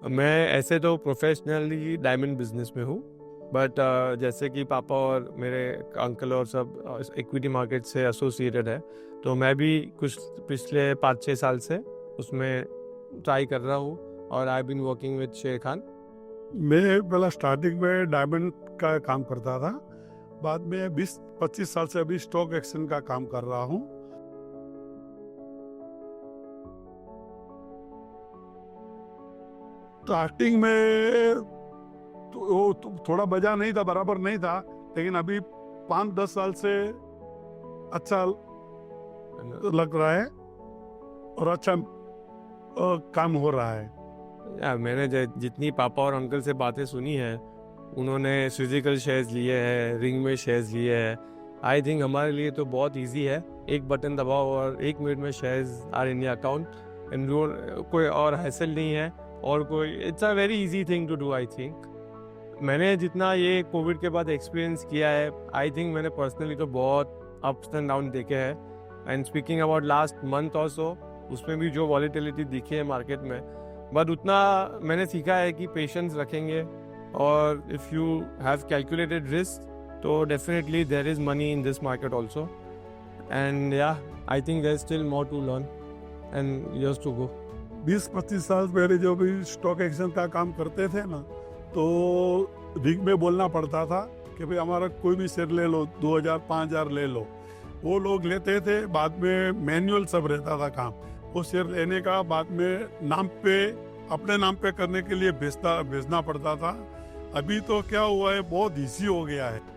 मैं ऐसे तो प्रोफेशनली डायमंड बिजनेस में हूँ, बट जैसे कि पापा और मेरे अंकल और सब इक्विटी मार्केट से एसोसिएटेड है, तो मैं भी कुछ पिछले 5-6 साल से उसमें ट्राई कर रहा हूँ और आई बीन वर्किंग विद शेर खान। मैं पहला स्टार्टिंग में डायमंड का काम करता था। बाद में 20-25 साल से अभी स्टॉक एक्सचेंज का काम कर रहा हूँ। स्टार्टिंग में तो वो तो थोड़ा बजा नहीं था, बराबर नहीं था, लेकिन अभी 5-10 साल से अच्छा लग रहा है और अच्छा काम हो रहा है। मैंने जितनी पापा और अंकल से बातें सुनी है, उन्होंने फिजिकल शेयर्स लिए हैं, रिंग में शेयर्स लिए हैं। आई थिंक हमारे लिए तो बहुत इजी है, एक बटन दबाओ और 1 मिनट में shares are in your account and कोई और हैसल नहीं है और कोई it's a very easy thing to do. I think मैंने जितना ये कोविड के बाद एक्सपीरियंस किया है, आई थिंक मैंने पर्सनली तो बहुत अप्स एंड डाउन देखे हैं। And speaking about last month और सो, उसमें भी जो वॉलीटिलिटी दिखी है मार्केट में, बट उतना मैंने सीखा है कि पेशेंस रखेंगे और if you have calculated risk तो definitely there is money in this market also. And या I think there is still more to learn and years to go. 20-25 साल पहले जो भी स्टॉक एक्सचेंज का काम करते थे ना, तो रिंग में बोलना पड़ता था कि भाई हमारा कोई भी शेयर ले लो, 2000-5000 ले लो। वो लोग लेते थे, बाद में मैनुअल सब रहता था काम। वो शेयर लेने का बाद में नाम पे, अपने नाम पे करने के लिए भेजना पड़ता था। अभी तो क्या हुआ है, बहुत इजी हो गया है।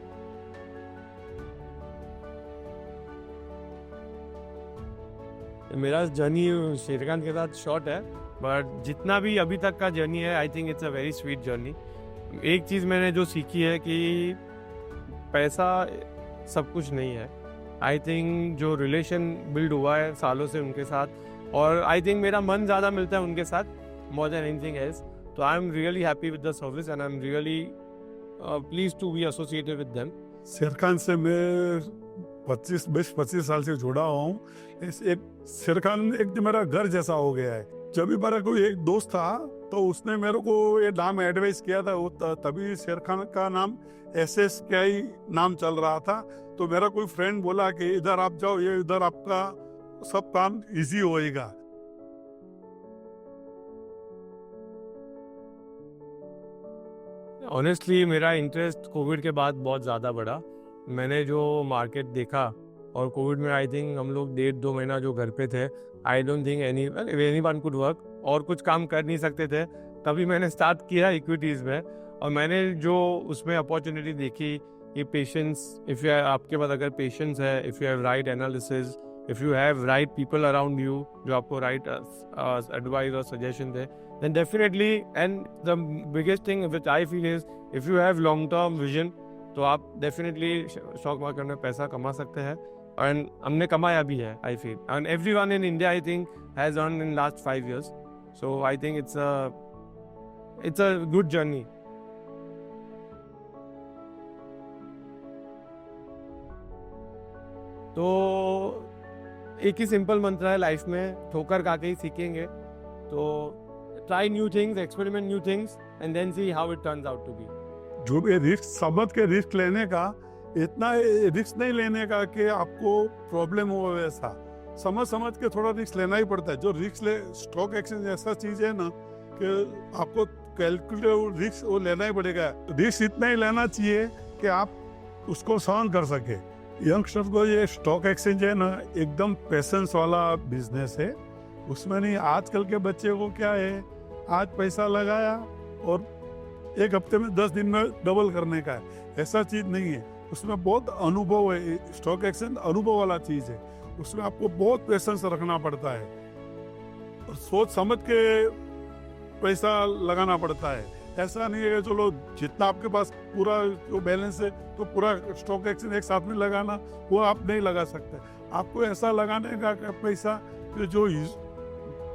मेरा जर्नी शेरखान के साथ शॉर्ट है, बट जितना भी अभी तक का जर्नी है, I think it's a very sweet journey. एक चीज़ मैंने जो सीखी है कि पैसा सब कुछ नहीं है। आई थिंक जो रिलेशन बिल्ड हुआ है सालों से उनके साथ, और आई थिंक मेरा मन ज़्यादा मिलता है उनके साथ मोर देन एनीथिंग एल्स। तो I am really happy with the service and I am really pleased to be associated with them. Sher Khan से मैं 25 साल से जुड़ा हुआ हूँ। एक शेर खान एक मेरा घर जैसा हो गया है। जब भी मेरा कोई एक दोस्त था तो उसने मेरे को ये नाम एडवाइस किया था, वो तभी शेर खान का नाम SSKI नाम चल रहा था। तो मेरा कोई फ्रेंड बोला कि इधर आप जाओ, ये इधर आपका सब काम इजी होएगा। ऑनेस्टली मेरा इंटरेस्ट कोविड के बाद बहुत ज़्यादा बढ़ा। मैंने जो मार्केट देखा, और कोविड में आई थिंक हम लोग 1.5-2 महीना जो घर पे थे, I don't think anyone could work, और कुछ काम कर नहीं सकते थे। तभी मैंने स्टार्ट किया इक्विटीज़ में, और मैंने जो उसमें अपॉर्चुनिटी देखी, ये पेशेंस, इफ़ यू आपके पास अगर पेशेंस है, if you have right analysis, if you have right people around you जो आपको राइट एडवाइस और suggestion they, then definitely, and the biggest thing which I feel is if you have long term vision, तो आप definitely stock market में पैसा कमा सकते हैं, and हमने कमाया भी है I feel, and everyone in India I think has earned in last 5 years, so I think it's a good journey. तो एक ही सिंपल मंत्र है लाइफ में, ठोकर खा के ही सीखेंगे। तो try new things, experiment new things, and then see how it turns out to be. जो भी रिस्क समझ के रिस्क लेने का, इतना रिस्क नहीं लेने का कि आपको प्रॉब्लम हो। वैसा समझ के थोड़ा रिस्क लेना ही पड़ता है। जो रिस्क स्टॉक एक्सचेंज ऐसा चीज है ना कि आपको कैलकुलेट रिस्क वो लेना ही पड़ेगा। रिस्क इतना ही लेना चाहिए कि आप उसको सहन कर सके। यंगस्टर को ये स्टॉक एक्सचेंज है ना, एकदम पेशेंस वाला बिजनेस है। उसमें नहीं, आजकल के बच्चे को क्या है, आज पैसा लगाया और 1 हफ्ते में 10 दिन में डबल करने का है, ऐसा चीज नहीं है। उसमें बहुत अनुभव है। स्टॉक एक्सचेंज अनुभव वाला चीज है। उसमें आपको बहुत पेशेंस रखना पड़ता है और सोच समझ के पैसा लगाना पड़ता है। ऐसा नहीं है चलो जितना आपके पास पूरा जो बैलेंस है तो पूरा स्टॉक एक्सचेंज एक साथ में लगाना, वो आप नहीं लगा सकते। आपको ऐसा लगाने का पैसा जो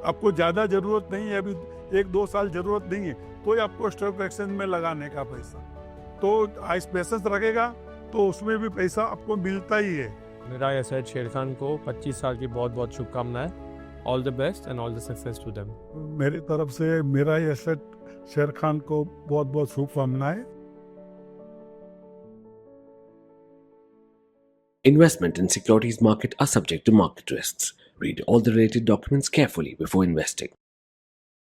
आपको ज्यादा जरूरत नहीं है, अभी 1-2 साल जरूरत नहीं है, तो ही आपको स्टॉक एक्सचेंज में लगाने का पैसा। तो आज पेशेंस रखेगा तो उसमें भी पैसा आपको मिलता ही है। मेरा एसेट शेर खान को 25 साल की बहुत बहुत शुभकामनाएं। All the best and all the success to them. मेरी तरफ से मेरा एसेट शेर खान को बहुत बहुत शुभकामनाएं। Investment in securities market are subject to market risks. Read all the related documents carefully before investing.